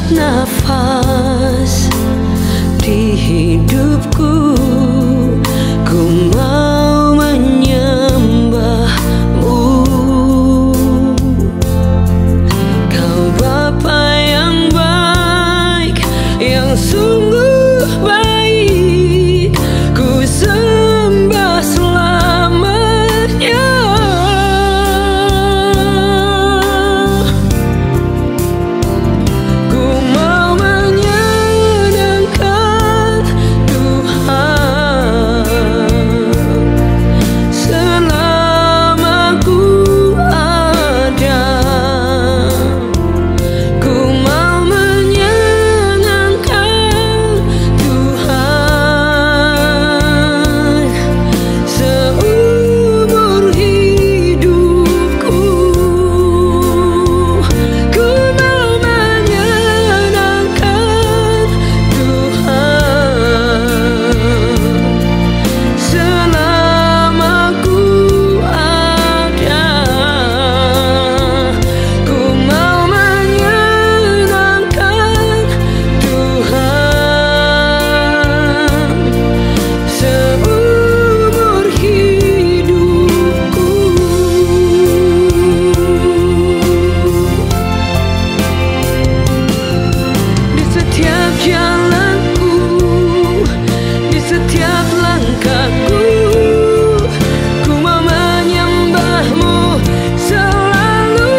setiap nafas di hidupku, ku mau menyembahmu. Kau Bapa yang baik, yang sungguh baik, ku sembah selamanya. Ku mau menyenangkan Tuhan selama ku ada. Ku mau menyenangkan Tuhan seumur hidupku. Ku mau menyenangkan Tuhan selama ku ada. Ku mau menyenangkan Tuhan seumur hidupku. Di setiap jalanku, di setiap langkahku, ku mau menyembahmu selalu.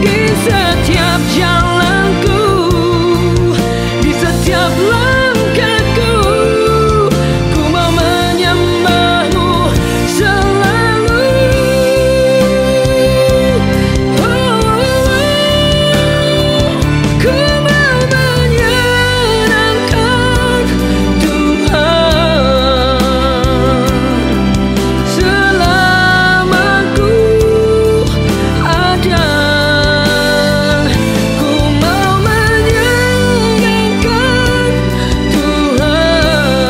Di setiap jalanku, di setiap langkahku, ku mau menyembahmu selalu. Ku mau menyenangkan Tuhan selama ku ada. Ku mau menyenangkan Tuhan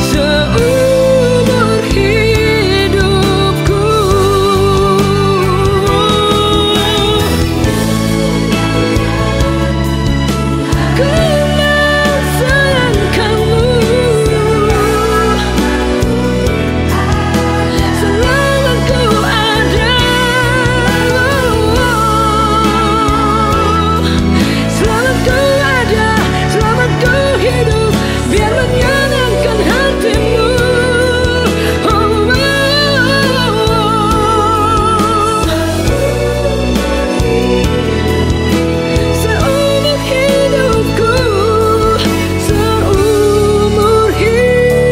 seumur hidupku. Ku mau sayangkanmu selama ku ada. Selama ku ada, selama ku hidup, biar menyenangkan hatimu. Seumur hidupku, seumur hidupku.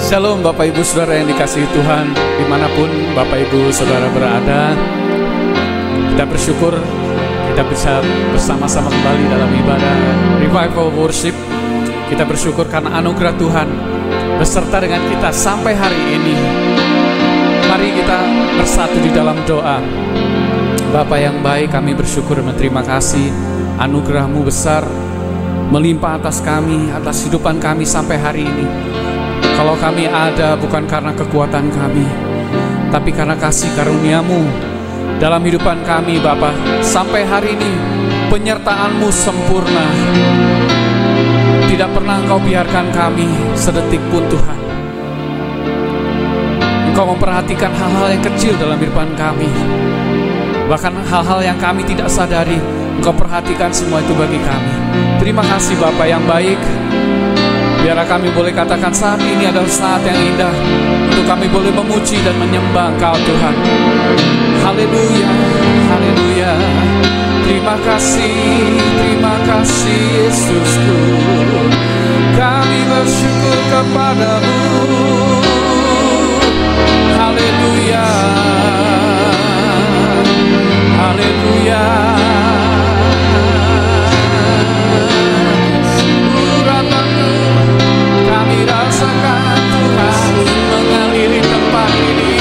Shalom Bapak Ibu Saudara yang dikasihi Tuhan, dimanapun Bapak Ibu Saudara berada. Kita bersyukur kita bisa bersama-sama kembali dalam ibadah Revival Worship. Kita bersyukur karena anugerah Tuhan beserta dengan kita sampai hari ini. Mari kita bersatu di dalam doa. Bapa yang baik, kami bersyukur dan berterima kasih anugerah-Mu besar melimpah atas kami, atas hidupan kami sampai hari ini. Kalau kami ada bukan karena kekuatan kami, tapi karena kasih karunia-Mu dalam hidupan kami Bapa. Sampai hari ini penyertaan-Mu sempurna. Tidak pernah Engkau biarkan kami sedetik pun Tuhan. Engkau memperhatikan hal-hal yang kecil dalam hidupan kami. Bahkan hal-hal yang kami tidak sadari, Engkau perhatikan semua itu bagi kami. Terima kasih Bapa yang baik. Biarlah kami boleh katakan saat ini adalah saat yang indah untuk kami boleh memuji dan menyembah Engkau Tuhan. Haleluya, haleluya. Terima kasih Yesusku. Kami bersyukur kepadamu. Haleluya, haleluya. Kami rasakan Tuhan mengaliri tempat ini.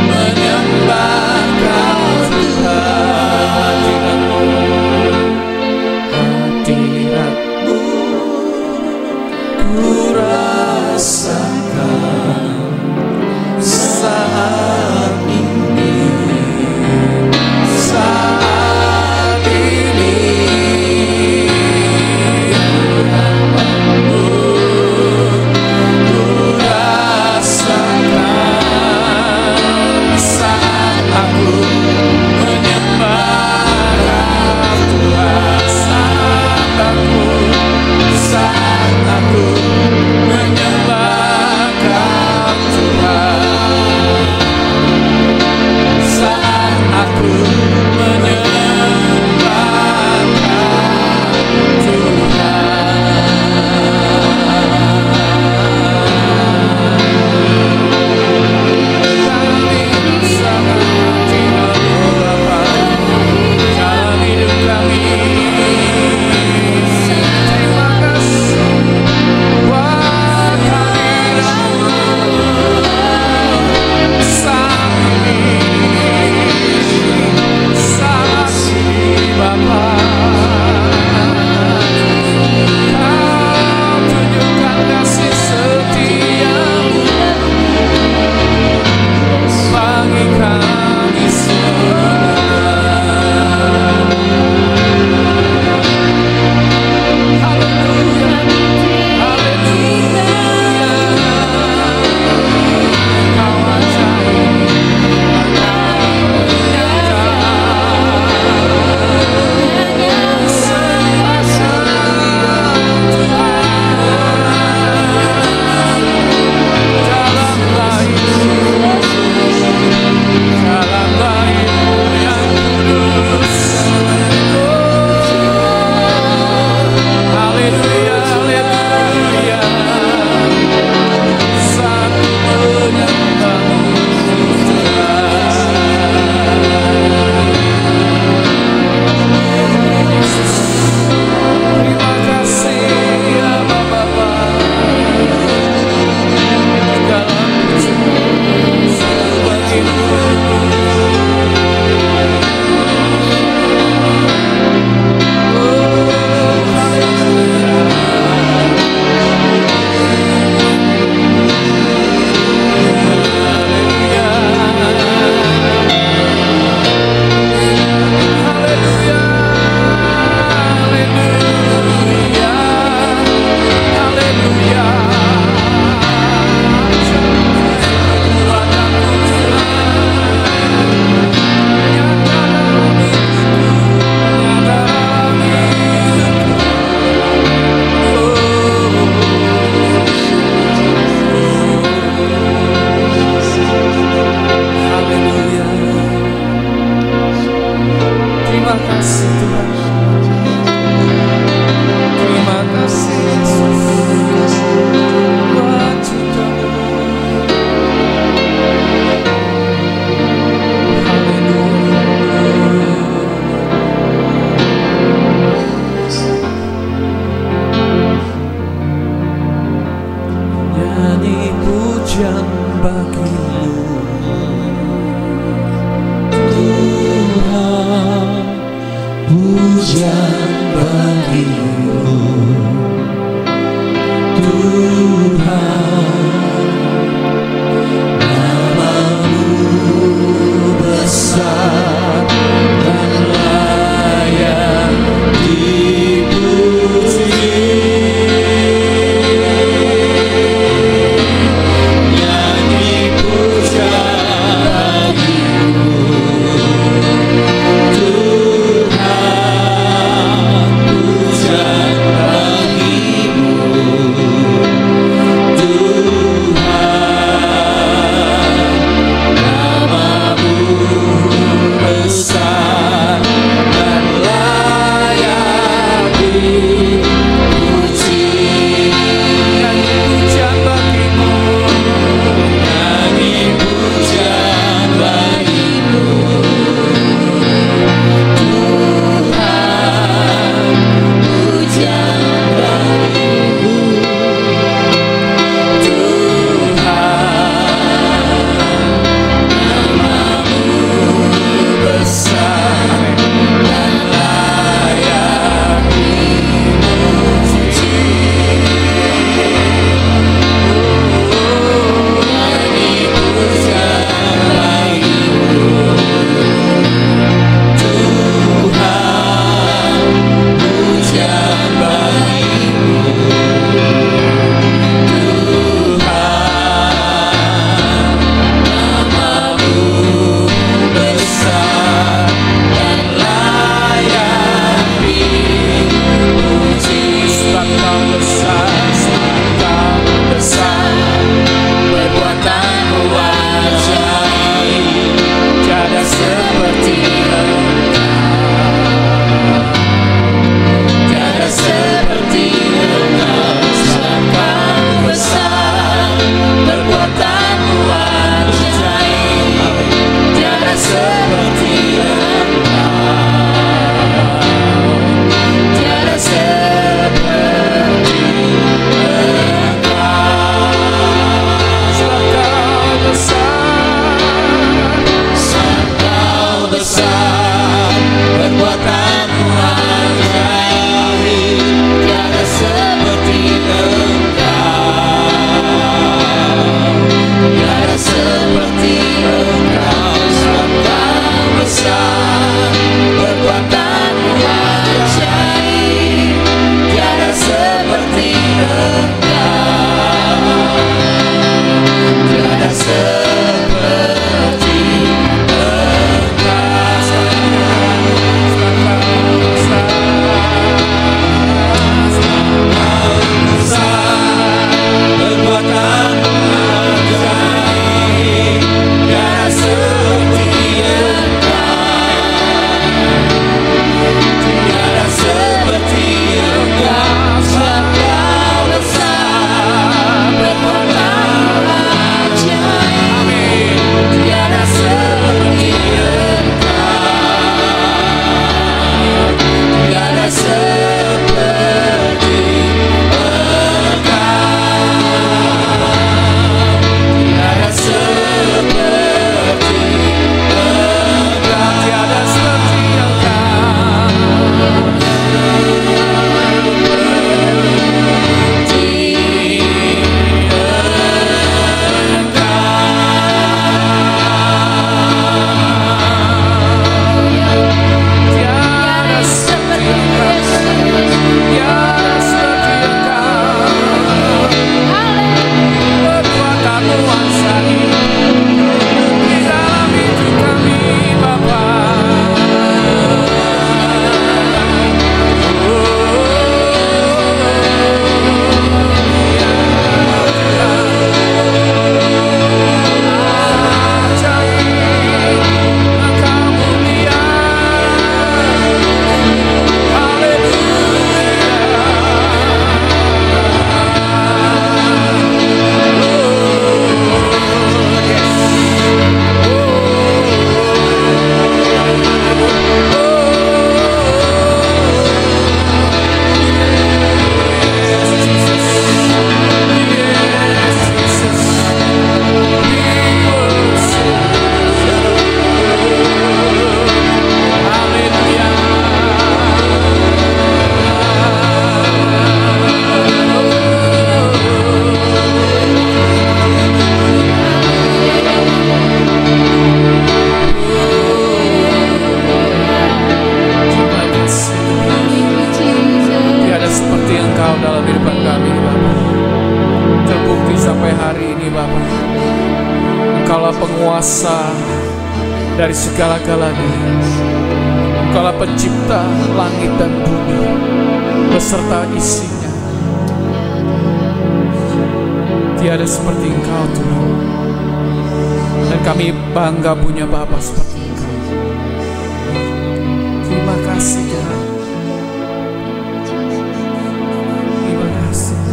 menyembah Kau Tuhan. Hadirat-Mu ku rasakan saat ini, saat ini. Hadirat-Mu ku rasakan saat aku menyembah Kau Tuhan, saat aku menyembah Kau Tuhan, saat aku menyembah Kau Tuhan, Tiada seperti Engkau, tiada seperti Engkau, tiada seperti Engkau, tiada seperti dari segala-galanya. Engkaulah pencipta langit dan bumi beserta isinya. Tiada seperti Engkau Tuhan, dan kami bangga punya Bapa seperti Engkau. Terima kasih Tuhan. Terima kasih Tuhan.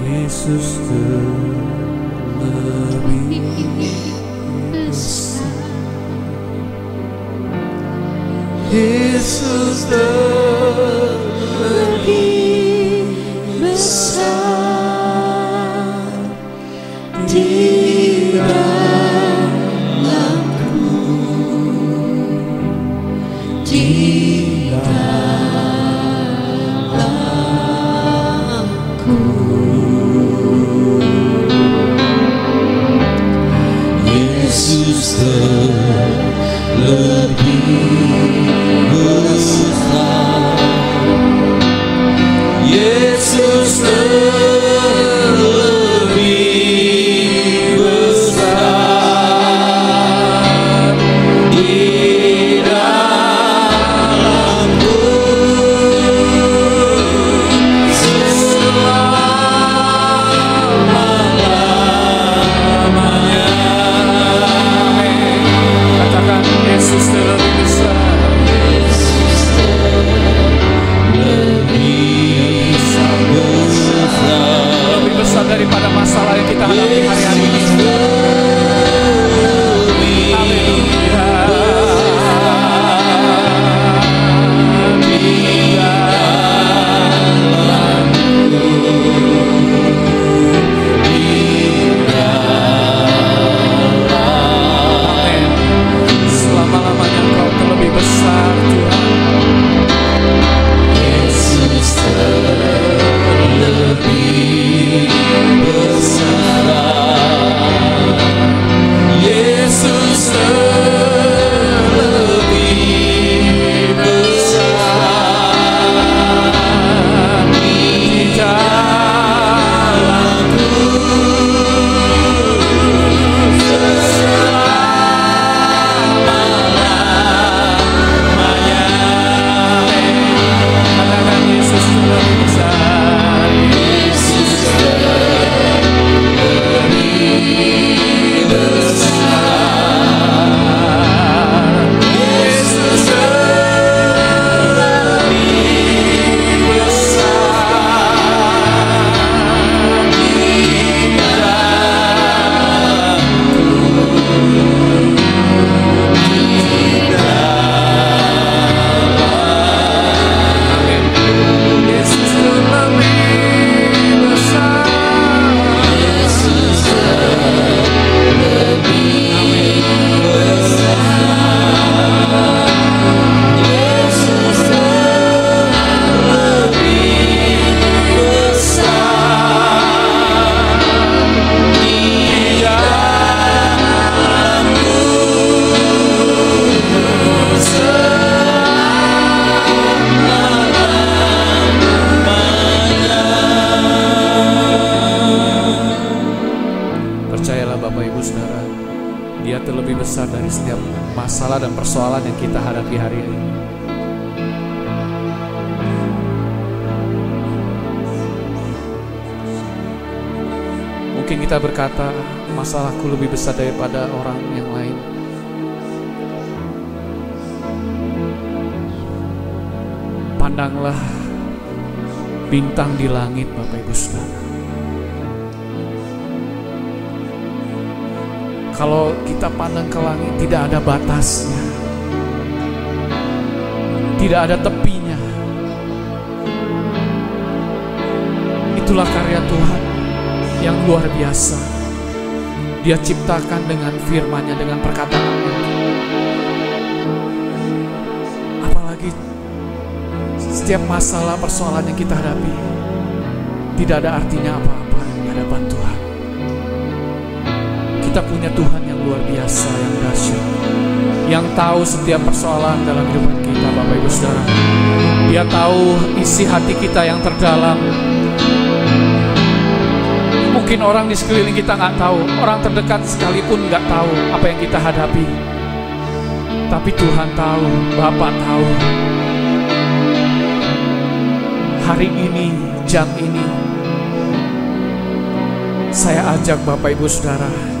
Yesus terlebih besar, Yesus terlebih besar di dalamku, di Yesus terlebih besar, Yesus terlebih besar di dalamku selama-lamanya. Katakan Yesus terlebih besar, Yesus Percayalah Bapak Ibu Saudara, Dia terlebih besar dari setiap masalah dan persoalan yang kita hadapi hari ini. Mungkin kita berkata, masalahku lebih besar daripada orang yang lain. Pandanglah bintang di langit, Bapak Ibu Saudara. Kalau kita pandang ke langit, tidak ada batasnya, tidak ada tepinya. Itulah karya Tuhan yang luar biasa. Dia ciptakan dengan firman-Nya, dengan perkataan-Nya. Apalagi setiap masalah persoalan yang kita hadapi tidak ada artinya apa-apa di hadapan Tuhan. Kita punya Tuhan yang luar biasa, yang dahsyat, yang tahu setiap persoalan dalam kehidupan kita, Bapak Ibu Saudara. Dia tahu isi hati kita yang terdalam. Mungkin orang di sekeliling kita nggak tahu, orang terdekat sekalipun nggak tahu apa yang kita hadapi. Tapi Tuhan tahu, Bapa tahu. Hari ini, jam ini, saya ajak Bapak Ibu Saudara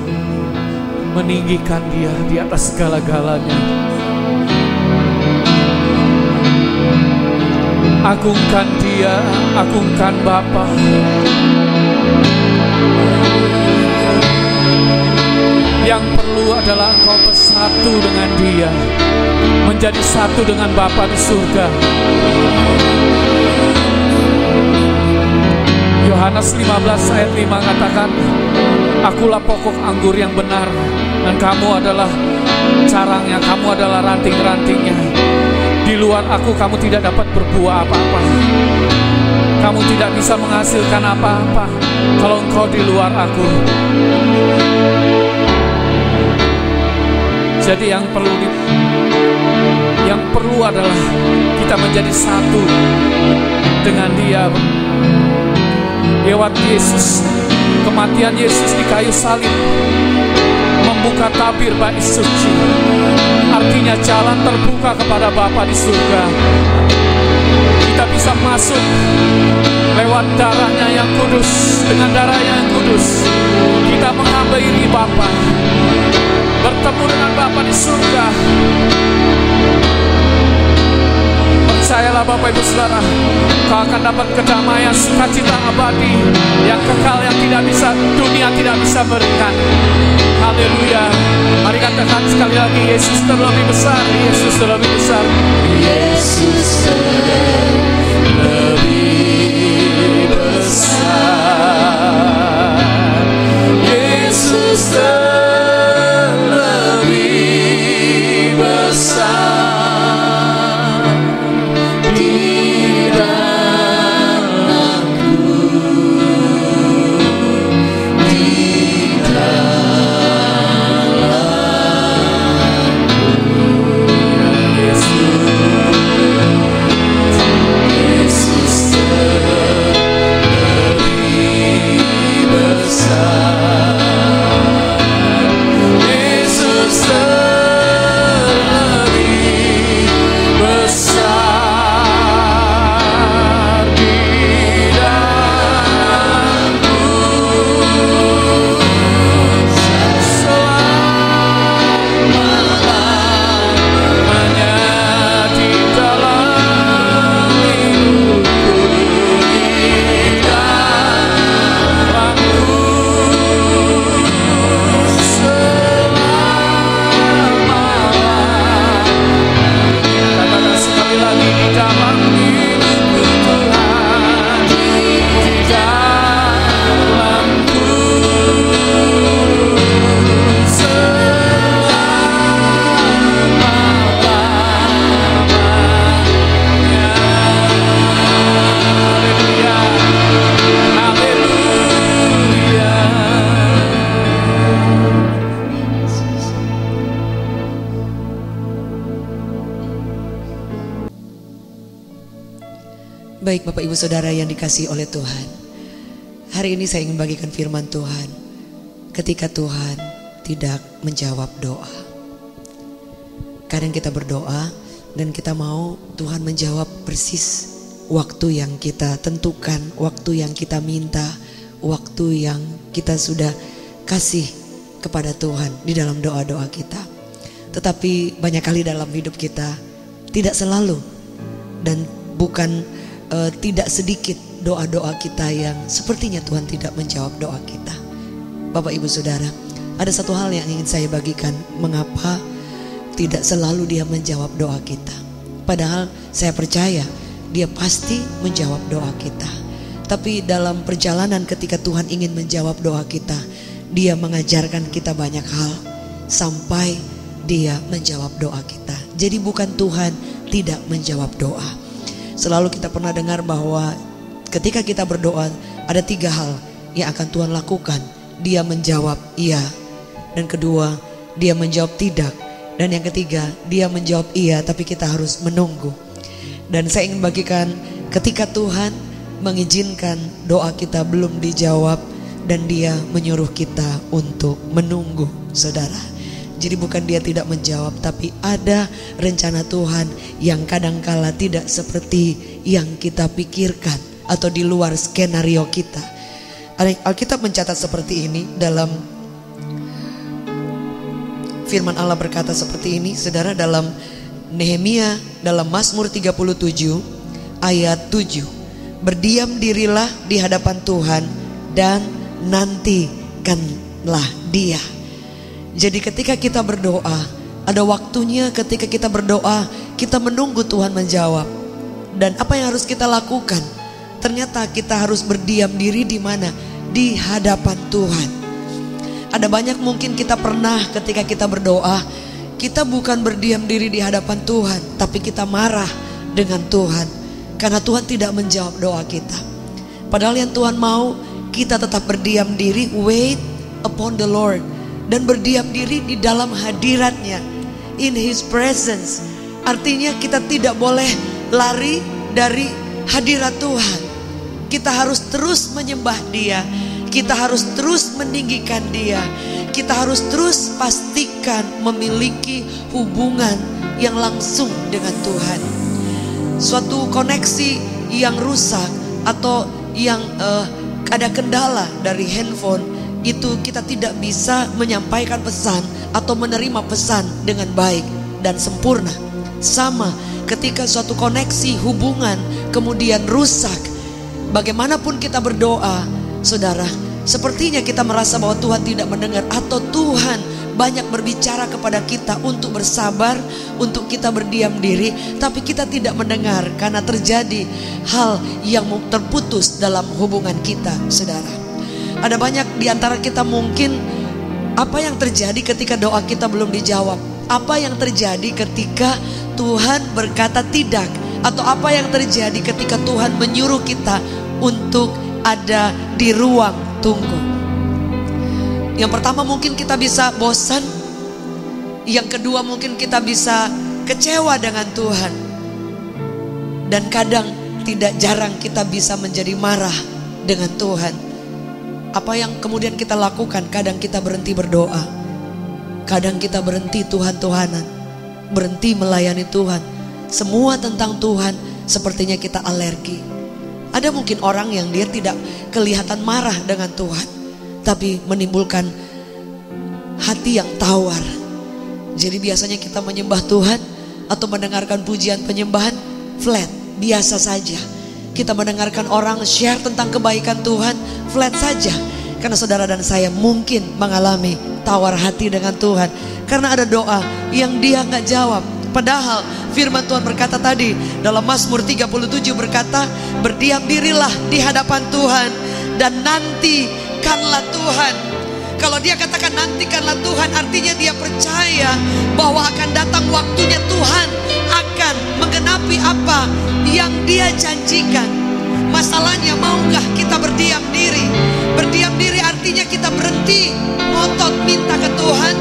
meninggikan Dia di atas segala-galanya. Agungkan Dia, agungkan Bapa. Yang perlu adalah engkau bersatu dengan Dia, menjadi satu dengan Bapa di surga. Yohanes 15 ayat 5 katakan, akulah pokok anggur yang benar, dan kamu adalah carangnya, kamu adalah ranting-rantingnya. Di luar aku kamu tidak dapat berbuah apa-apa. Kamu tidak bisa menghasilkan apa-apa kalau engkau di luar aku. Jadi yang perlu adalah kita menjadi satu dengan Dia. Lewat Yesus, kematian Yesus di kayu salib membuka tabir bait suci. Artinya jalan terbuka kepada Bapa di surga. Kita bisa masuk lewat darahnya yang kudus. Dengan darahnya yang kudus kita menghampiri Bapa, bertemu dengan Bapa di surga. Percayalah Bapak Ibu Saudara, kau akan dapat kedamaian, sukacita abadi yang kekal, yang tidak bisa, dunia tidak bisa berikan. Haleluya. Mari katakan sekali lagi, Yesus terlebih besar, Yesus terlebih besar, Yesus terlebih besar, Yesus terlebih besar. Baik Bapak Ibu Saudara yang dikasihi oleh Tuhan, hari ini saya ingin bagikan firman Tuhan. ketika Tuhan tidak menjawab doa. Kadang kita berdoa dan kita mau Tuhan menjawab persis waktu yang kita tentukan, waktu yang kita minta, waktu yang kita sudah kasih kepada Tuhan di dalam doa-doa kita. Tetapi banyak kali dalam hidup kita tidak selalu, dan bukan tidak sedikit doa-doa kita yang sepertinya Tuhan tidak menjawab doa kita. Bapak Ibu Saudara, ada satu hal yang ingin saya bagikan, mengapa tidak selalu Dia menjawab doa kita. Padahal saya percaya Dia pasti menjawab doa kita. Tapi dalam perjalanan ketika Tuhan ingin menjawab doa kita, Dia mengajarkan kita banyak hal sampai Dia menjawab doa kita. Jadi bukan Tuhan tidak menjawab doa. Selalu kita pernah dengar bahwa ketika kita berdoa ada 3 hal yang akan Tuhan lakukan. Dia menjawab iya, dan kedua Dia menjawab tidak, dan yang ketiga Dia menjawab iya tapi kita harus menunggu. Dan saya ingin bagikan ketika Tuhan mengizinkan doa kita belum dijawab dan Dia menyuruh kita untuk menunggu, saudara. Jadi bukan Dia tidak menjawab, tapi ada rencana Tuhan yang kadangkala tidak seperti yang kita pikirkan atau di luar skenario kita. Alkitab mencatat seperti ini, dalam firman Allah berkata seperti ini, saudara, dalam Nehemia, dalam Mazmur 37 ayat 7. Berdiam dirilah di hadapan Tuhan dan nantikanlah Dia. Jadi ketika kita berdoa, ada waktunya ketika kita berdoa, kita menunggu Tuhan menjawab. Dan apa yang harus kita lakukan? Ternyata kita harus berdiam diri di mana? Di hadapan Tuhan. Ada banyak mungkin kita pernah ketika kita berdoa, kita bukan berdiam diri di hadapan Tuhan, tapi kita marah dengan Tuhan karena Tuhan tidak menjawab doa kita. Padahal yang Tuhan mau kita tetap berdiam diri, wait upon the Lord, dan berdiam diri di dalam hadiratnya, in His presence. Artinya kita tidak boleh lari dari hadirat Tuhan. Kita harus terus menyembah Dia, kita harus terus meninggikan Dia, kita harus terus pastikan memiliki hubungan yang langsung dengan Tuhan. Suatu koneksi yang rusak atau yang ada kendala dari handphone, itu kita tidak bisa menyampaikan pesan atau menerima pesan dengan baik dan sempurna. Sama ketika suatu koneksi hubungan kemudian rusak, bagaimanapun kita berdoa, saudara, sepertinya kita merasa bahwa Tuhan tidak mendengar, atau Tuhan banyak berbicara kepada kita untuk bersabar, untuk kita berdiam diri, tapi kita tidak mendengar karena terjadi hal yang terputus dalam hubungan kita, saudara. Ada banyak di antara kita mungkin, apa yang terjadi ketika doa kita belum dijawab? Apa yang terjadi ketika Tuhan berkata tidak? Atau apa yang terjadi ketika Tuhan menyuruh kita untuk ada di ruang tunggu? Yang pertama mungkin kita bisa bosan. Yang kedua mungkin kita bisa kecewa dengan Tuhan. Dan kadang tidak jarang kita bisa menjadi marah dengan Tuhan. Apa yang kemudian kita lakukan? Kadang kita berhenti berdoa, kadang kita berhenti Tuhan-Tuhanan, berhenti melayani Tuhan. Semua tentang Tuhan sepertinya kita alergi. Ada mungkin orang yang dia tidak kelihatan marah dengan Tuhan, tapi menimbulkan hati yang tawar. Jadi biasanya kita menyembah Tuhan atau mendengarkan pujian penyembahan flat, biasa saja. Kita mendengarkan orang share tentang kebaikan Tuhan, flat saja. Karena saudara dan saya mungkin mengalami tawar hati dengan Tuhan, karena ada doa yang Dia nggak jawab. Padahal firman Tuhan berkata tadi dalam Mazmur 37 berkata, berdiam dirilah di hadapan Tuhan dan nantikanlah Tuhan. Kalau dia katakan nantikanlah Tuhan, artinya dia percaya bahwa akan datang waktunya Tuhan akan menggenapi apa yang Dia janjikan. Masalahnya, maukah kita berdiam diri? Berdiam diri artinya kita berhenti ngotot minta ke Tuhan,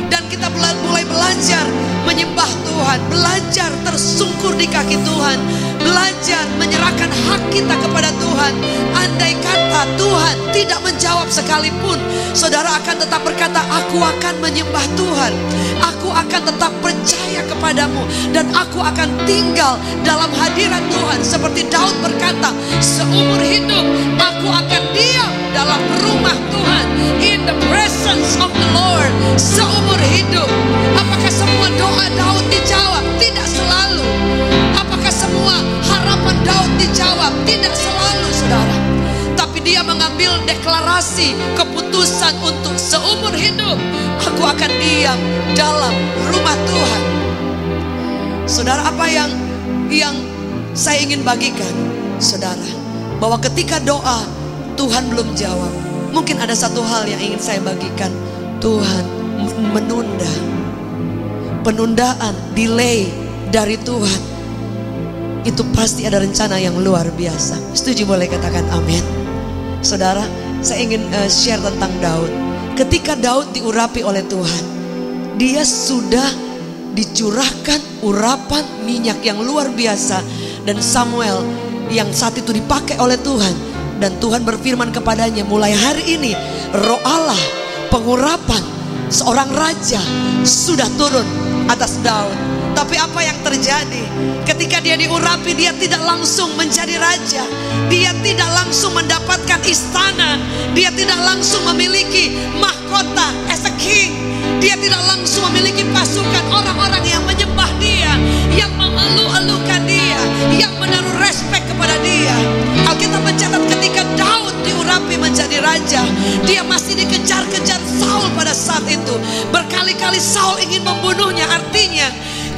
dan kita mulai belajar menyembah Tuhan, belajar tersungkur di kaki Tuhan, belajar menyerahkan hak kita kepada Tuhan. Andai kata Tuhan tidak menjawab sekalipun, saudara akan tetap berkata, aku akan menyembah Tuhan, aku akan tetap percaya kepadamu, dan aku akan tinggal dalam hadirat Tuhan. Seperti Daud berkata, seumur hidup aku akan diam dalam rumah Tuhan, in the presence of the Lord, seumur hidup. Apakah semua doa Daud dijawab? Tidak selalu. Apakah semua harapan Daud dijawab? Tidak selalu, saudara. Tapi dia mengambil deklarasi, keputusan untuk seumur hidup aku akan diam dalam rumah Tuhan. Saudara, apa yang saya ingin bagikan, saudara, bahwa ketika doa Tuhan belum jawab, mungkin ada satu hal yang ingin saya bagikan. Tuhan menunda. Penundaan, delay dari Tuhan, itu pasti ada rencana yang luar biasa. Setuju, boleh katakan amin. Saudara, saya ingin share tentang Daud. Ketika Daud diurapi oleh Tuhan, dia sudah dicurahkan urapan minyak yang luar biasa. Dan Samuel yang saat itu dipakai oleh Tuhan, dan Tuhan berfirman kepadanya, mulai hari ini Roh Allah, pengurapan seorang raja sudah turun atas Daud. Tapi apa yang terjadi? Ketika dia diurapi, dia tidak langsung menjadi raja. Dia tidak langsung mendapatkan istana. Dia tidak langsung memiliki mahkota as a king. Dia tidak langsung memiliki pasukan orang-orang yang menyembah dia, yang mengeluh-elukan dia, yang menaruh respek kepada dia. Alkitab mencatat ketika Daud diurapi menjadi raja, dia masih dikejar-kejar Saul pada saat itu. Berkali-kali Saul ingin membunuhnya. Artinya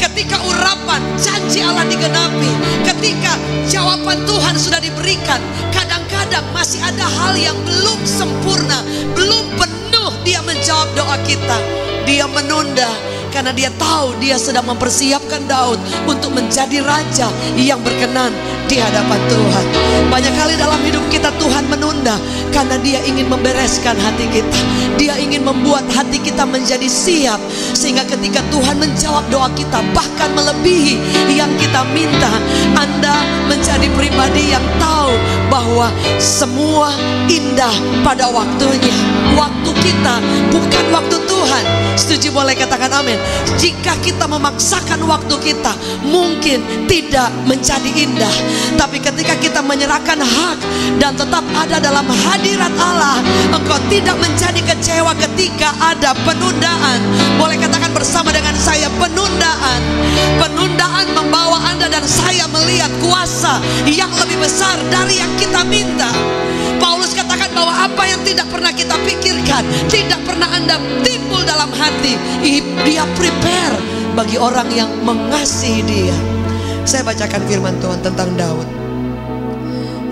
ketika urapan janji Allah digenapi, ketika jawaban Tuhan sudah diberikan, kadang-kadang masih ada hal yang belum sempurna, belum penuh dia menjawab doa kita. Dia menunda karena dia tahu dia sedang mempersiapkan Daud untuk menjadi raja yang berkenan di hadapan Tuhan. Banyak kali dalam hidup kita Tuhan menunda karena dia ingin membereskan hati kita. Dia ingin membuat hati kita menjadi siap, sehingga ketika Tuhan menjawab doa kita, bahkan melebihi yang kita minta, Anda menjadi pribadi yang tahu bahwa semua indah pada waktunya. Waktu kita bukan waktu Tuhan. Setuju, boleh katakan amin. Jika kita memaksakan waktu kita, mungkin tidak menjadi indah. Tapi ketika kita menyerahkan hak dan tetap ada dalam hadirat Allah, engkau tidak menjadi kecewa ketika ada penundaan. Boleh katakan bersama dengan saya, penundaan. Penundaan membawa Anda dan saya melihat kuasa yang lebih besar dari yang kita minta. Paulus katakan bahwa apa yang tidak pernah kita pikirkan, tidak pernah Anda timbul dalam hati, dia prepare bagi orang yang mengasihi dia. Saya bacakan firman Tuhan tentang Daud.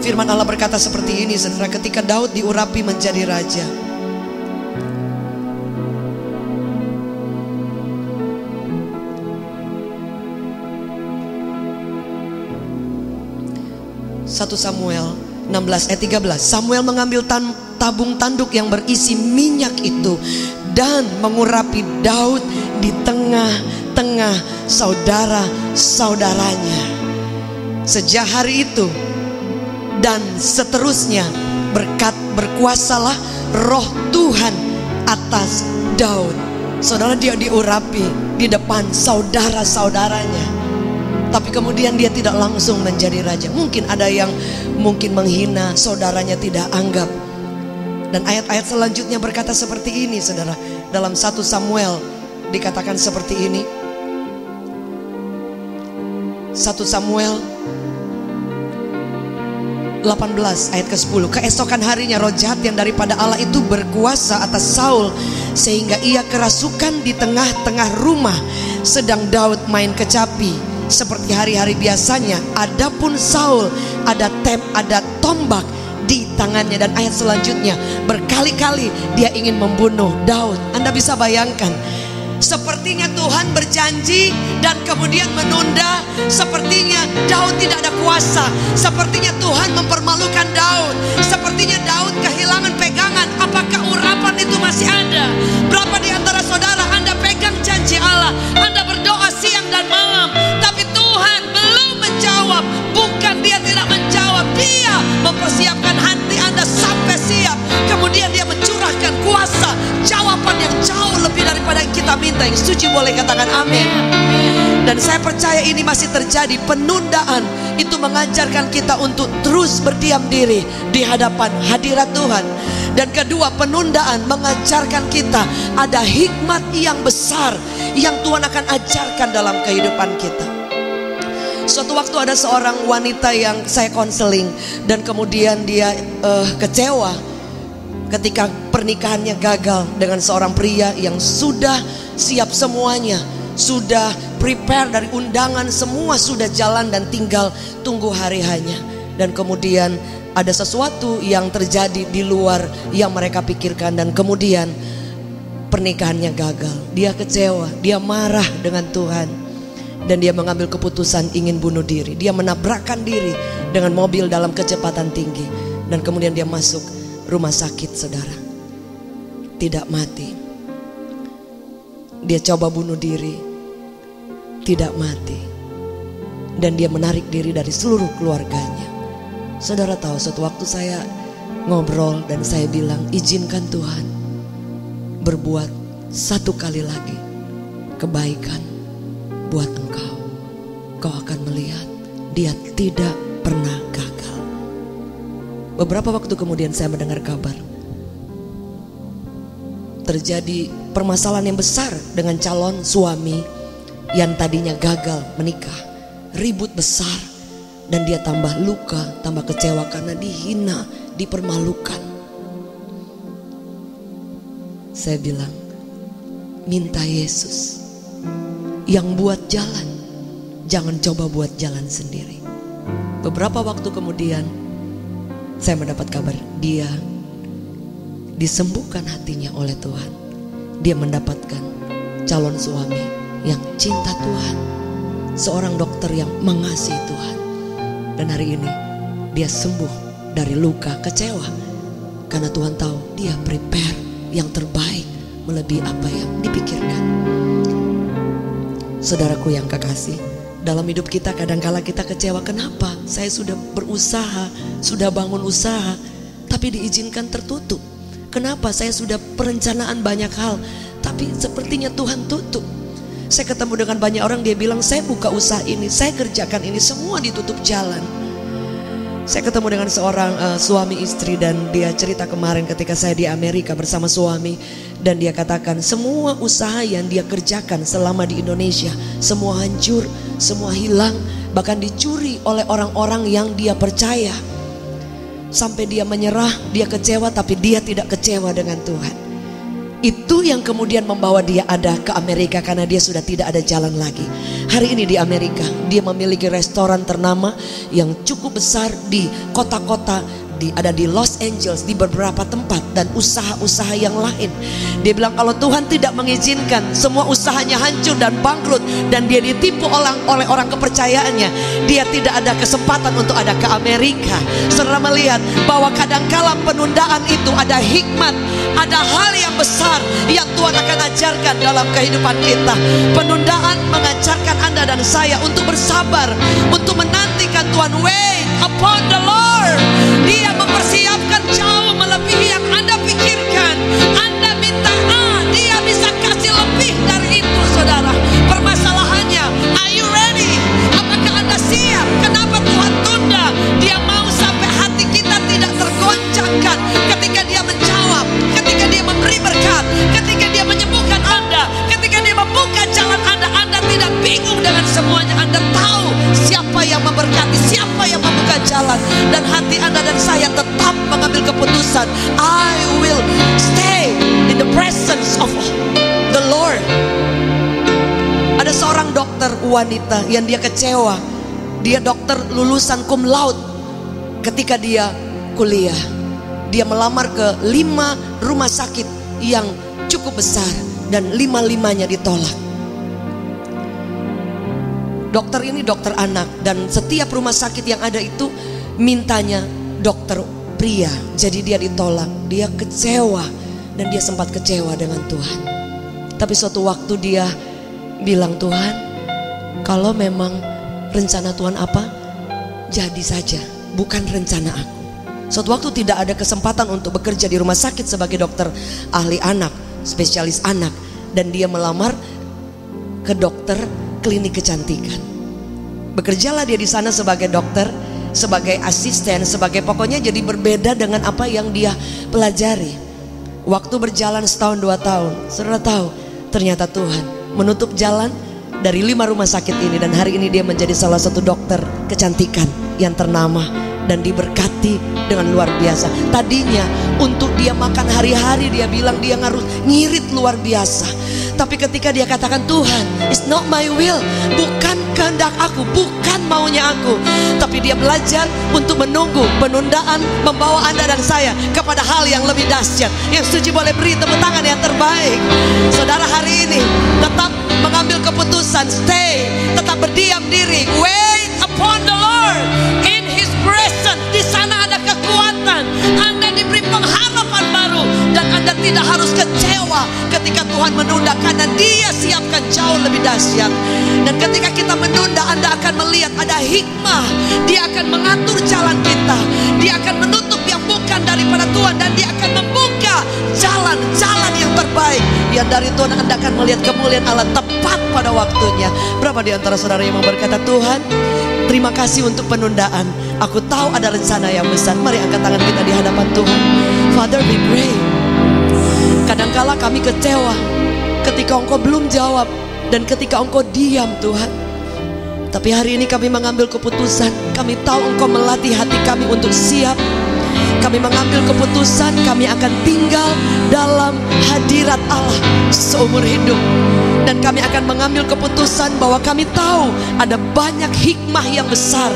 Firman Allah berkata seperti ini, saudara, ketika Daud diurapi menjadi raja. Satu Samuel 16 ayat 13. Samuel mengambil tabung tanduk yang berisi minyak itu dan mengurapi Daud di tengah-tengah saudara-saudaranya. Sejak hari itu dan seterusnya berkuasalah roh Tuhan atas Daud. Saudara, dia diurapi di depan saudara-saudaranya. Tapi kemudian dia tidak langsung menjadi raja. Mungkin ada yang mungkin menghina, saudaranya tidak anggap. Dan ayat-ayat selanjutnya berkata seperti ini, saudara. Dalam 1 Samuel dikatakan seperti ini. 1 Samuel 18 ayat ke-10. Keesokan harinya roh jahat yang daripada Allah itu berkuasa atas Saul, sehingga ia kerasukan di tengah-tengah rumah, sedang Daud main kecapi seperti hari-hari biasanya. Adapun Saul ada tombak di tangannya. Dan ayat selanjutnya, berkali-kali dia ingin membunuh Daud. Anda bisa bayangkan, sepertinya Tuhan berjanji dan kemudian menunda. Sepertinya Daud tidak ada kuasa. Sepertinya Tuhan mempermalukan Daud. Sepertinya Daud kehilangan pegangan. Apakah urapan itu masih ada? Berapa di antara saudara Anda pegang janji Allah? Anda berdoa siang dan malam, tapi Tuhan belum menjawab. Bukan dia tidak menjawab, dia mempersiapkan hati Anda sampai siap kita minta. Yang setuju boleh katakan amin. Dan saya percaya ini masih terjadi. Penundaan itu mengajarkan kita untuk terus berdiam diri di hadapan hadirat Tuhan. Dan kedua, penundaan mengajarkan kita ada hikmat yang besar yang Tuhan akan ajarkan dalam kehidupan kita. Suatu waktu ada seorang wanita yang saya konseling, dan kemudian dia kecewa ketika pernikahannya gagal dengan seorang pria yang sudah siap semuanya, sudah prepare dari undangan, semua sudah jalan dan tinggal tunggu hari hanya. Dan kemudian ada sesuatu yang terjadi di luar yang mereka pikirkan, dan kemudian pernikahannya gagal. Dia kecewa, dia marah dengan Tuhan, dan dia mengambil keputusan ingin bunuh diri. Dia menabrakkan diri dengan mobil dalam kecepatan tinggi, dan kemudian dia masuk rumah sakit, saudara. Tidak mati. Dia coba bunuh diri, tidak mati. Dan dia menarik diri dari seluruh keluarganya. Saudara tahu, suatu waktu saya ngobrol dan saya bilang, izinkan Tuhan berbuat satu kali lagi kebaikan buat engkau. Kau akan melihat dia tidak pernah gagal. Beberapa waktu kemudian saya mendengar kabar terjadi permasalahan yang besar dengan calon suami yang tadinya gagal menikah. Ribut besar, dan dia tambah luka, tambah kecewa karena dihina, dipermalukan. Saya bilang, minta Yesus yang buat jalan, jangan coba buat jalan sendiri. Beberapa waktu kemudian saya mendapat kabar dia disembuhkan hatinya oleh Tuhan. Dia mendapatkan calon suami yang cinta Tuhan, seorang dokter yang mengasihi Tuhan. Dan hari ini dia sembuh dari luka kecewa, karena Tuhan tahu dia prepare yang terbaik melebihi apa yang dipikirkan. Saudaraku yang kekasih, dalam hidup kita kadangkala kita kecewa. Kenapa? Saya sudah berusaha, sudah bangun usaha, tapi diizinkan tertutup. Kenapa? Saya sudah perencanaan banyak hal, tapi sepertinya Tuhan tutup. Saya ketemu dengan banyak orang, dia bilang saya buka usaha ini, saya kerjakan ini, semua ditutup jalan. Saya ketemu dengan seorang suami istri, dan dia cerita kemarin ketika saya di Amerika bersama suami, dan dia katakan semua usaha yang dia kerjakan selama di Indonesia semua hancur, semua hilang, bahkan dicuri oleh orang-orang yang dia percaya. Sampai dia menyerah, dia kecewa, tapi dia tidak kecewa dengan Tuhan. Itu yang kemudian membawa dia ada ke Amerika, karena dia sudah tidak ada jalan lagi. Hari ini di Amerika dia memiliki restoran ternama yang cukup besar di kota-kota, ada di Los Angeles, di beberapa tempat, dan usaha-usaha yang lain. Dia bilang kalau Tuhan tidak mengizinkan, semua usahanya hancur dan bangkrut, dan dia ditipu oleh orang kepercayaannya, dia tidak ada kesempatan untuk ada ke Amerika. Saudara melihat bahwa kadangkala penundaan itu ada hikmat, ada hal yang besar yang Tuhan akan ajarkan dalam kehidupan kita. Penundaan mengajarkan Anda dan saya untuk bersabar, untuk menantikan Tuhan. Wait upon the Lord. Dia mempersiapkan jauh melebihi yang Anda pikirkan. Anda minta A, dia bisa kasih lebih dari itu, saudara. Permasalahannya, are you ready? Apakah Anda siap? Kenapa Tuhan tunda? Dia mau sampai hati kita tidak tergoncangkan ketika dia menjawab, ketika dia memberi berkat, ketika dia menyembuhkan Anda, ketika dia membuka jalan Anda. Anda tidak bingung dengan semuanya. Anda tahu siapa yang memberkati, siapa yang membuka jalan, dan hati Anda dan saya tetap mengambil keputusan, I will stay in the presence of the Lord. Ada seorang dokter wanita yang dia kecewa. Dia dokter lulusan cum laude. Ketika dia kuliah, dia melamar ke 5 rumah sakit yang cukup besar, dan 5-5-nya ditolak. Dokter ini dokter anak, dan setiap rumah sakit yang ada itu mintanya dokter pria. Jadi dia ditolak, dia kecewa, dan dia sempat kecewa dengan Tuhan. Tapi suatu waktu dia bilang, Tuhan, kalau memang rencana Tuhan apa, jadi saja, bukan rencana aku. Suatu waktu tidak ada kesempatan untuk bekerja di rumah sakit sebagai dokter ahli anak, spesialis anak. dan dia melamar ke dokter klinik kecantikan. Bekerjalah dia di sana sebagai dokter, sebagai asisten, sebagai pokoknya jadi berbeda dengan apa yang dia pelajari. Waktu berjalan setahun 2 tahun, saudara tahu ternyata Tuhan menutup jalan dari 5 rumah sakit ini, dan hari ini dia menjadi salah satu dokter kecantikan yang ternama dan diberkati dengan luar biasa. Tadinya untuk dia makan hari-hari dia bilang dia harus ngirit luar biasa. Tapi ketika dia katakan, Tuhan, it's not my will, bukan kehendak aku, bukan maunya aku, tapi dia belajar untuk menunggu. Penundaan membawa Anda dan saya kepada hal yang lebih dahsyat. Yang setuju boleh beri tepuk tangan yang terbaik. Saudara hari ini tetap mengambil keputusan, stay, tetap berdiam diri, wait upon the Lord in His presence. Di sana ada kekuatan, Anda diberi pengharapan baru, dan Anda tidak harus kecewa ketika Tuhan menunda, karena Dia siapkan jauh lebih dahsyat. Dan ketika kita menunda, Anda akan melihat ada hikmah. Dia akan mengatur jalan kita, Dia akan menutup yang bukan daripada Tuhan, dan Dia akan membuka jalan-jalan yang terbaik yang dari Tuhan. Anda akan melihat kemuliaan Allah tepat pada waktunya. Berapa di antara saudara yang mau berkata, Tuhan, terima kasih untuk penundaan, aku tahu ada rencana yang besar. Mari angkat tangan kita di hadapan Tuhan. Father, we pray. Kadangkala kami kecewa ketika Engkau belum jawab dan ketika Engkau diam, Tuhan. Tapi hari ini kami mengambil keputusan. Kami tahu Engkau melatih hati kami untuk siap. Kami mengambil keputusan kami akan tinggal dalam hadirat Allah seumur hidup. Dan kami akan mengambil keputusan bahwa kami tahu ada banyak hikmah yang besar.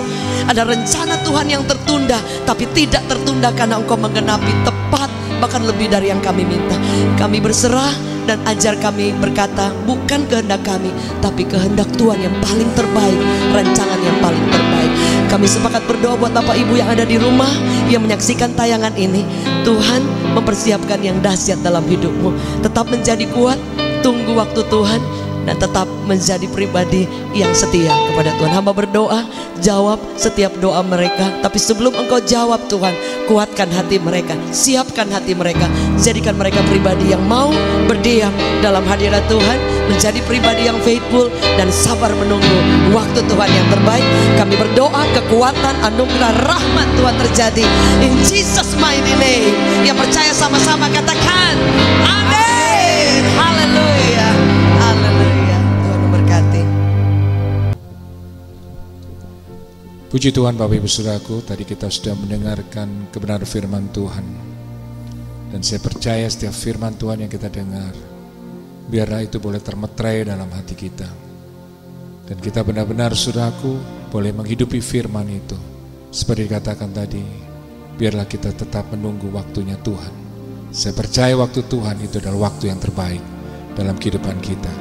Ada rencana Tuhan yang tertunda, tapi tidak tertunda karena Engkau menggenapi tepat, bahkan lebih dari yang kami minta. Kami berserah dan ajar kami berkata, bukan kehendak kami, tapi kehendak Tuhan yang paling terbaik, rancangan yang paling terbaik. Kami sepakat berdoa buat Bapak Ibu yang ada di rumah, yang menyaksikan tayangan ini. Tuhan mempersiapkan yang dahsyat dalam hidupmu. Tetap menjadi kuat, tunggu waktu Tuhan, dan tetap menjadi pribadi yang setia kepada Tuhan. Hamba berdoa, jawab setiap doa mereka. Tapi sebelum Engkau jawab Tuhan, kuatkan hati mereka, siapkan hati mereka, jadikan mereka pribadi yang mau berdiam dalam hadirat Tuhan, menjadi pribadi yang faithful dan sabar menunggu waktu Tuhan yang terbaik. Kami berdoa kekuatan, anugerah, rahmat Tuhan terjadi in Jesus mighty name. Yang percaya sama-sama katakan amin. Haleluya, haleluya. Tuhan memberkati. Puji Tuhan Bapak Ibu Saudaraku, tadi kita sudah mendengarkan kebenaran firman Tuhan. Dan saya percaya setiap firman Tuhan yang kita dengar, biarlah itu boleh termeterai dalam hati kita. Dan kita benar-benar saudaraku boleh menghidupi firman itu. Seperti dikatakan tadi, biarlah kita tetap menunggu waktunya Tuhan. Saya percaya waktu Tuhan itu adalah waktu yang terbaik dalam kehidupan kita.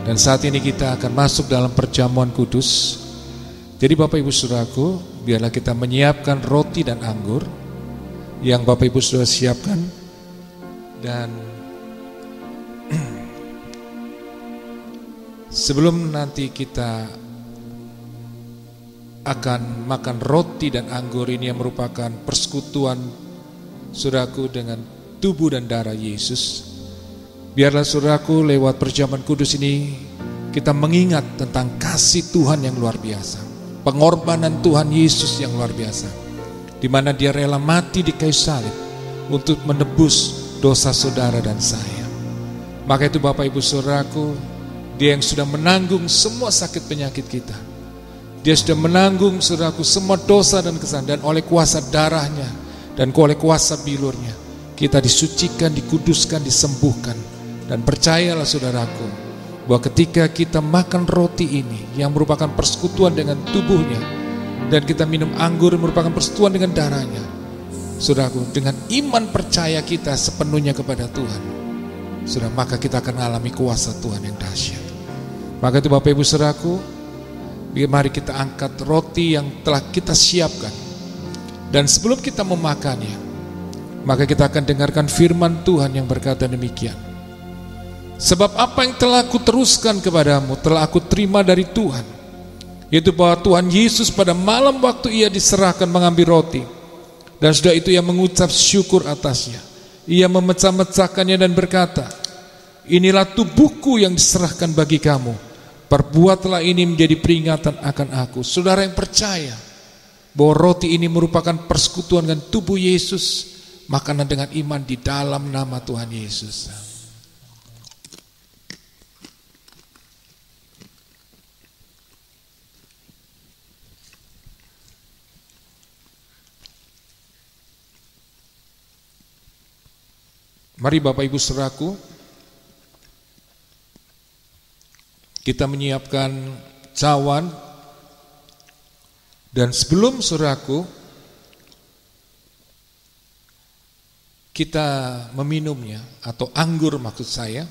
Dan saat ini kita akan masuk dalam perjamuan kudus. Jadi Bapak Ibu Saudaraku, biarlah kita menyiapkan roti dan anggur yang Bapak Ibu Saudara siapkan. Dan sebelum nanti kita akan makan roti dan anggur ini yang merupakan persekutuan saudaraku dengan tubuh dan darah Yesus, biarlah saudaraku lewat perjamuan kudus ini kita mengingat tentang kasih Tuhan yang luar biasa, pengorbanan Tuhan Yesus yang luar biasa, di mana Dia rela mati di kayu salib untuk menebus dosa saudara dan saya. Maka itu Bapak Ibu Saudaraku, Dia yang sudah menanggung semua sakit penyakit kita. Dia sudah menanggung saudaraku semua dosa dan kesalahan, dan oleh kuasa darahnya dan oleh kuasa bilurnya kita disucikan, dikuduskan, disembuhkan. Dan percayalah saudaraku, bahwa ketika kita makan roti ini yang merupakan persekutuan dengan tubuhnya, dan kita minum anggur yang merupakan persekutuan dengan darahnya, saudaraku, dengan iman percaya kita sepenuhnya kepada Tuhan, saudara, maka kita akan alami kuasa Tuhan yang dahsyat. Maka itu Bapak Ibu saudaraku, mari kita angkat roti yang telah kita siapkan. Dan sebelum kita memakannya, maka kita akan dengarkan firman Tuhan yang berkata demikian. Sebab apa yang telah aku teruskan kepadamu telah aku terima dari Tuhan, yaitu bahwa Tuhan Yesus pada malam waktu Ia diserahkan mengambil roti, dan sudah itu Ia mengucap syukur atasnya. Ia memecah-mecahkannya dan berkata, inilah tubuhku yang diserahkan bagi kamu. Perbuatlah ini menjadi peringatan akan aku. Saudara yang percaya bahwa roti ini merupakan persekutuan dengan tubuh Yesus, makanan dengan iman di dalam nama Tuhan Yesus. Mari Bapak Ibu Saudaraku, kita menyiapkan cawan, dan sebelum saudaraku kita meminumnya, atau anggur maksud saya,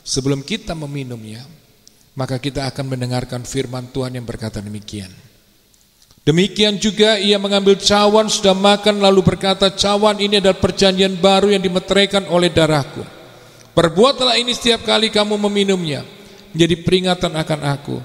sebelum kita meminumnya, maka kita akan mendengarkan firman Tuhan yang berkata demikian. Demikian juga ia mengambil cawan sudah makan lalu berkata, cawan ini adalah perjanjian baru yang dimeteraikan oleh darahku. Perbuatlah ini setiap kali kamu meminumnya menjadi peringatan akan aku.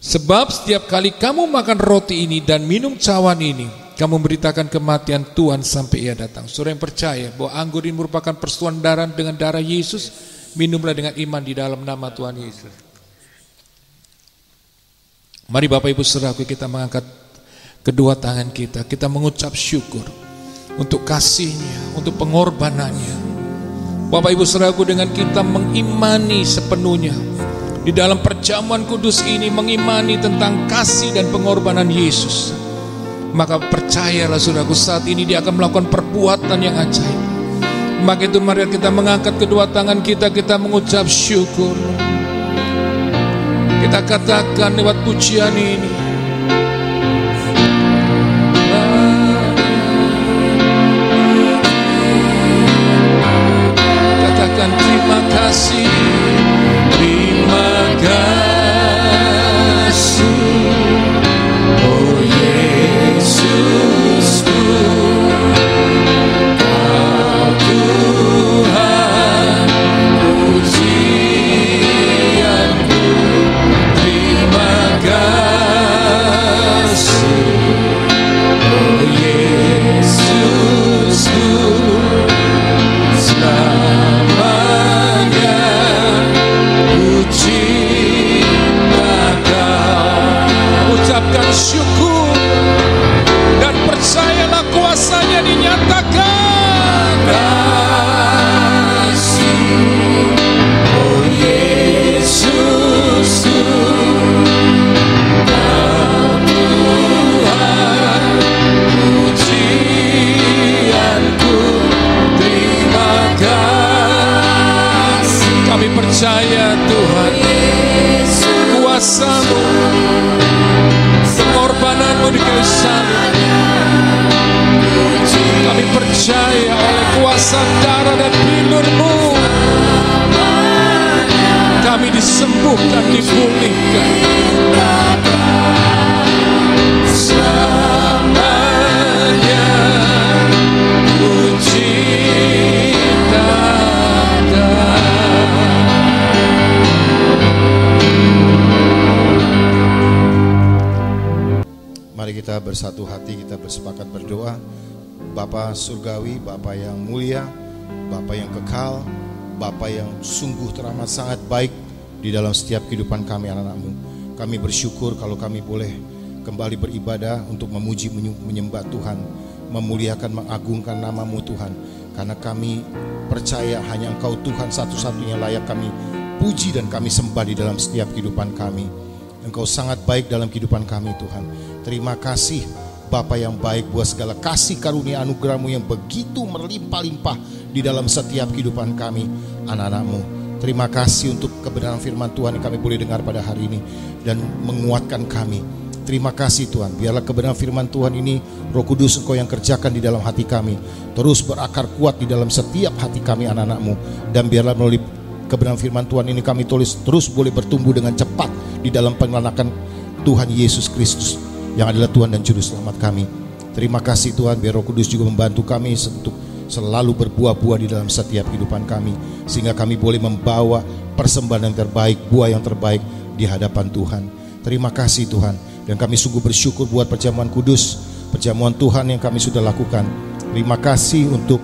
Sebab setiap kali kamu makan roti ini dan minum cawan ini, kamu memberitakan kematian Tuhan sampai ia datang. Saudara yang percaya bahwa anggur ini merupakan persetujuan darah dengan darah Yesus, minumlah dengan iman di dalam nama Tuhan Yesus. Mari Bapak Ibu Saudaraku, kita mengangkat kedua tangan kita mengucap syukur untuk kasih-Nya, untuk pengorbanannya. Bapak Ibu Saudaraku, dengan kita mengimani sepenuhnya di dalam perjamuan kudus ini, mengimani tentang kasih dan pengorbanan Yesus, maka percayalah saudaraku, saat ini Dia akan melakukan perbuatan yang ajaib. Maka itu mari kita mengangkat kedua tangan kita mengucap syukur. Kita katakan lewat pujian ini, katakan terima kasih, terima kasih, oh Yesusku, Kau Tuhan pujianku. Terima kasih, oh Yesusku, selamanya puji Kau. Ucapkan syukur dan percayalah kuasa-Nya dinyatakan. Kasih, oh Yesusku, Kau Tuhan pujianku. Terima kasih. Kami percaya Tuhan, kuasa-Mu, pengorbanan-Mu di kayu salib. Kami percaya oleh kuasa darah dan pilur-Mu, kami disembuhkan, dipulihkan. Selamanya puji Mari kita bersatu hati, kita bersepakat berdoa. Bapa Surgawi, Bapa yang mulia, Bapa yang kekal, Bapa yang sungguh teramat sangat baik di dalam setiap kehidupan kami anak-Mu. Kami bersyukur kalau kami boleh kembali beribadah untuk memuji menyembah Tuhan, memuliakan mengagungkan nama-Mu Tuhan. Karena kami percaya hanya Engkau Tuhan satu-satunya layak kami puji dan kami sembah di dalam setiap kehidupan kami. Engkau sangat baik dalam kehidupan kami Tuhan. Terima kasih Bapa yang baik buat segala kasih karunia anugerah-Mu yang begitu berlimpah-limpah di dalam setiap kehidupan kami anak-anak-Mu. Terima kasih untuk kebenaran firman Tuhan yang kami boleh dengar pada hari ini dan menguatkan kami. Terima kasih Tuhan, biarlah kebenaran firman Tuhan ini Roh Kudus Engkau yang kerjakan di dalam hati kami, terus berakar kuat di dalam setiap hati kami anak-anak-Mu. Dan biarlah melalui kebenaran firman Tuhan ini kami terus boleh bertumbuh dengan cepat di dalam pengenalan Tuhan Yesus Kristus yang adalah Tuhan dan Juru Selamat kami. Terima kasih Tuhan, biar Roh Kudus juga membantu kami untuk selalu berbuah-buah di dalam setiap kehidupan kami, sehingga kami boleh membawa persembahan yang terbaik, buah yang terbaik di hadapan Tuhan. Terima kasih Tuhan, dan kami sungguh bersyukur buat perjamuan kudus, perjamuan Tuhan yang kami sudah lakukan. Terima kasih untuk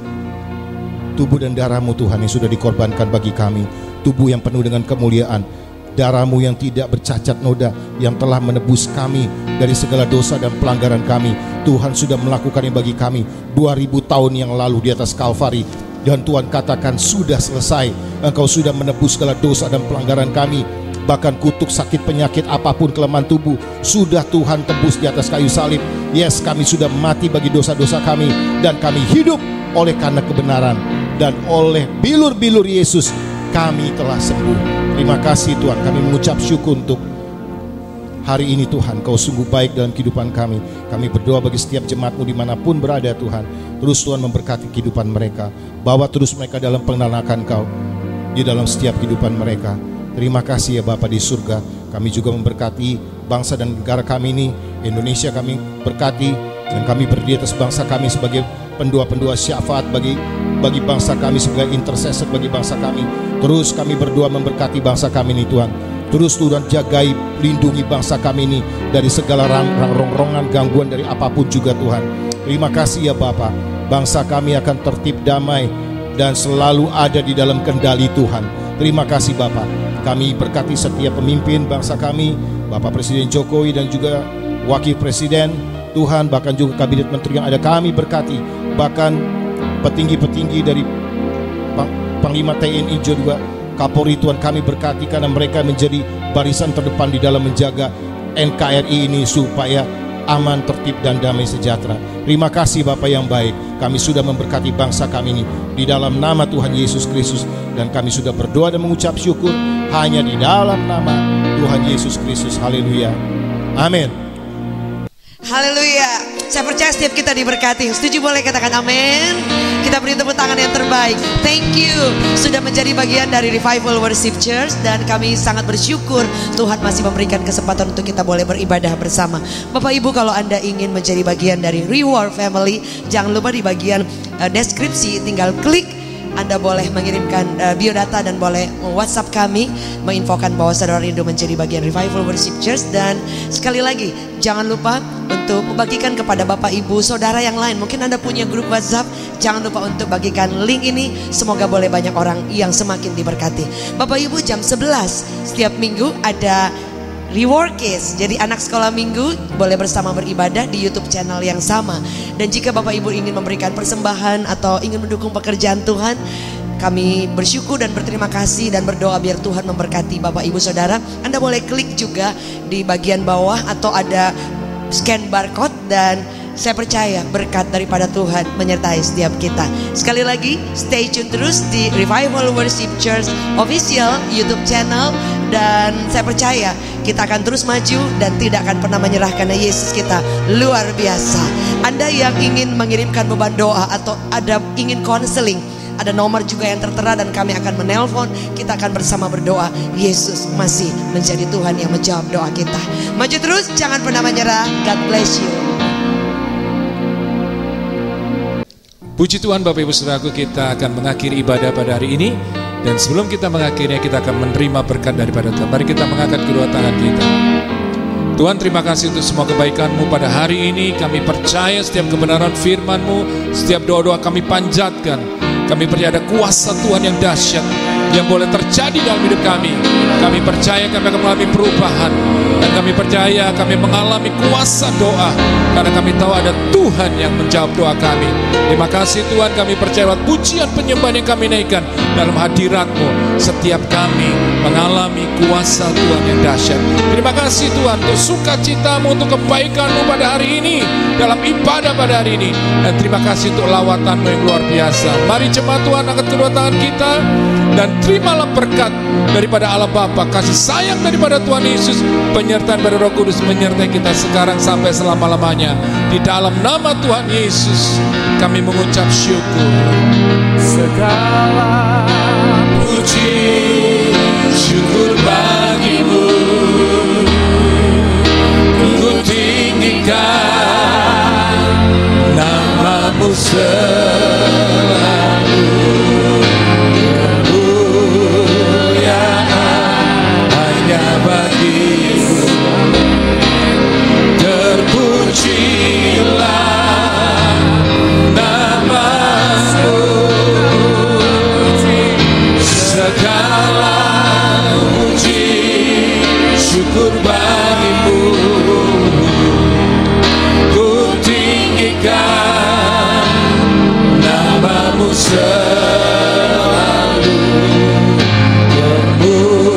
tubuh dan darah-Mu Tuhan yang sudah dikorbankan bagi kami, tubuh yang penuh dengan kemuliaan. Darah-Mu yang tidak bercacat noda, yang telah menebus kami dari segala dosa dan pelanggaran kami. Tuhan sudah melakukannya bagi kami 2000 tahun yang lalu di atas Kalvari. Dan Tuhan katakan sudah selesai. Engkau sudah menebus segala dosa dan pelanggaran kami. Bahkan kutuk, sakit, penyakit, apapun kelemahan tubuh sudah Tuhan tebus di atas kayu salib. Yes, kami sudah mati bagi dosa-dosa kami, dan kami hidup oleh karena kebenaran. Dan oleh bilur-bilur Yesus kami telah sembuh. Terima kasih Tuhan, kami mengucap syukur untuk hari ini Tuhan. Kau sungguh baik dalam kehidupan kami. Kami berdoa bagi setiap jemaat-Mu dimanapun berada Tuhan. Terus Tuhan memberkati kehidupan mereka. Bawa terus mereka dalam pengenalan akan Kau di dalam setiap kehidupan mereka. Terima kasih ya Bapa di surga. Kami juga memberkati bangsa dan negara kami ini, Indonesia kami berkati. Dan kami berdiri atas bangsa kami sebagai pendua-pendua syafaat bagi bangsa kami, sebagai intercessor bagi bangsa kami. Terus kami berdoa memberkati bangsa kami ini Tuhan. Terus Tuhan jagai, lindungi bangsa kami ini dari segala rongrongan, gangguan dari apapun juga Tuhan. Terima kasih ya Bapa. Bangsa kami akan tertib, damai, dan selalu ada di dalam kendali Tuhan. Terima kasih Bapa. Kami berkati setiap pemimpin bangsa kami, Bapak Presiden Jokowi dan juga Wakil Presiden Tuhan, bahkan juga kabinet menteri yang ada kami berkati. Bahkan petinggi-petinggi dari Panglima TNI juga, Kapolri Tuhan kami berkati, karena mereka menjadi barisan terdepan di dalam menjaga NKRI ini supaya aman, tertib, dan damai sejahtera. Terima kasih Bapa yang baik. Kami sudah memberkati bangsa kami ini di dalam nama Tuhan Yesus Kristus. Dan kami sudah berdoa dan mengucap syukur hanya di dalam nama Tuhan Yesus Kristus. Haleluya. Amin. Haleluya. Saya percaya setiap kita diberkati. Setuju boleh katakan amin. Kita beri tepuk tangan yang terbaik. Thank you sudah menjadi bagian dari Revival Worship Church. Dan kami sangat bersyukur Tuhan masih memberikan kesempatan untuk kita boleh beribadah bersama. Bapak Ibu, kalau Anda ingin menjadi bagian dari Reward Family, jangan lupa di bagian deskripsi tinggal klik. Anda boleh mengirimkan biodata dan boleh WhatsApp kami menginfokan bahwa saudara rindu menjadi bagian Revival Worship Church. Dan sekali lagi jangan lupa untuk membagikan kepada Bapak Ibu saudara yang lain. Mungkin Anda punya grup WhatsApp, jangan lupa untuk bagikan link ini. Semoga boleh banyak orang yang semakin diberkati. Bapak Ibu, jam 11 setiap minggu ada Reward Case. Jadi anak sekolah minggu boleh bersama beribadah di YouTube channel yang sama. Dan jika Bapak Ibu ingin memberikan persembahan atau ingin mendukung pekerjaan Tuhan, kami bersyukur dan berterima kasih dan berdoa biar Tuhan memberkati Bapak Ibu Saudara. Anda boleh klik juga di bagian bawah atau ada scan barcode, dan saya percaya berkat daripada Tuhan menyertai setiap kita. Sekali lagi stay tune terus di Revival Worship Church Official YouTube channel. Dan saya percaya kita akan terus maju dan tidak akan pernah menyerah, karena Yesus kita luar biasa. Anda yang ingin mengirimkan beban doa atau ada ingin konseling, ada nomor juga yang tertera dan kami akan menelpon. Kita akan bersama berdoa. Yesus masih menjadi Tuhan yang menjawab doa kita. Maju terus, jangan pernah menyerah. God bless you. Puji Tuhan Bapak Ibu Saudaraku, kita akan mengakhiri ibadah pada hari ini. Dan sebelum kita mengakhirinya, kita akan menerima berkat daripada Tuhan. Mari kita mengangkat kedua tangan kita. Tuhan, terima kasih untuk semua kebaikan-Mu pada hari ini. Kami percaya setiap kebenaran firman-Mu, setiap doa-doa kami panjatkan. Kami percaya ada kuasa Tuhan yang dahsyat yang boleh terjadi dalam hidup kami. Kami percaya kami akan mengalami perubahan. Dan kami percaya kami mengalami kuasa doa, karena kami tahu ada Tuhan yang menjawab doa kami. Terima kasih Tuhan, kami percaya lewat pujian penyembahan yang kami naikkan dalam hadirat-Mu, setiap kami mengalami kuasa Tuhan yang dahsyat. Terima kasih Tuhan untuk sukacita-Mu, untuk kebaikan-Mu pada hari ini, dalam ibadah pada hari ini. Dan terima kasih untuk lawatan-Mu yang luar biasa. Mari jemaat Tuhan angkat kedua tangan kita dan terimalah berkat daripada Allah Bapa, kasih sayang daripada Tuhan Yesus, penyertaan dari Roh Kudus menyertai kita sekarang sampai selama-lamanya. Di dalam nama Tuhan Yesus kami mengucap syukur. Segala puji syukur bagi-Mu, ku tinggikan nama-Mu selalu. Kemuliaan hanya bagi-Mu, terpujilah nama-Mu, segala syukur bagimu, ku tinggikan namamu selalu, kemuliaan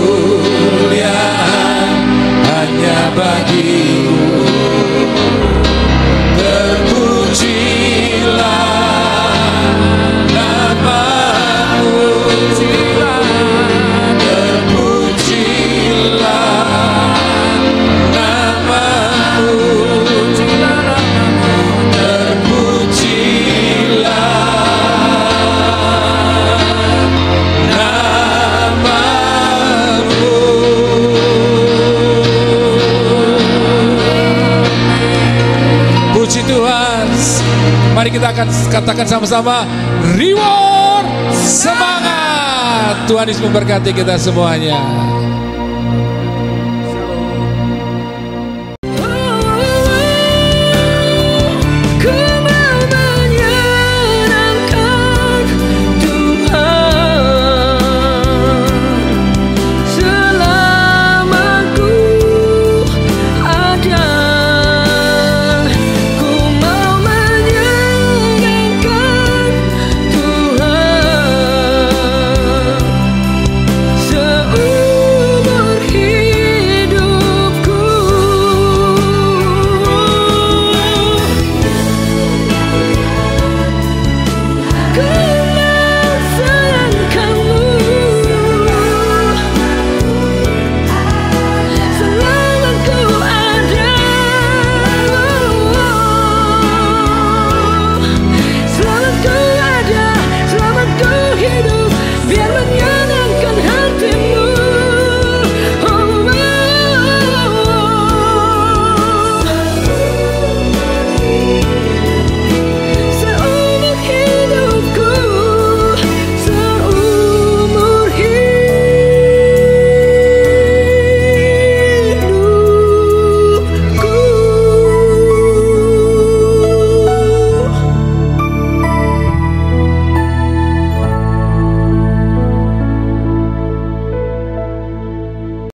hanya bagimu. Terpujilah namamu, Tuhan. Mari kita akan katakan sama-sama, reward, semangat. Tuhan Yesus memberkati kita semuanya.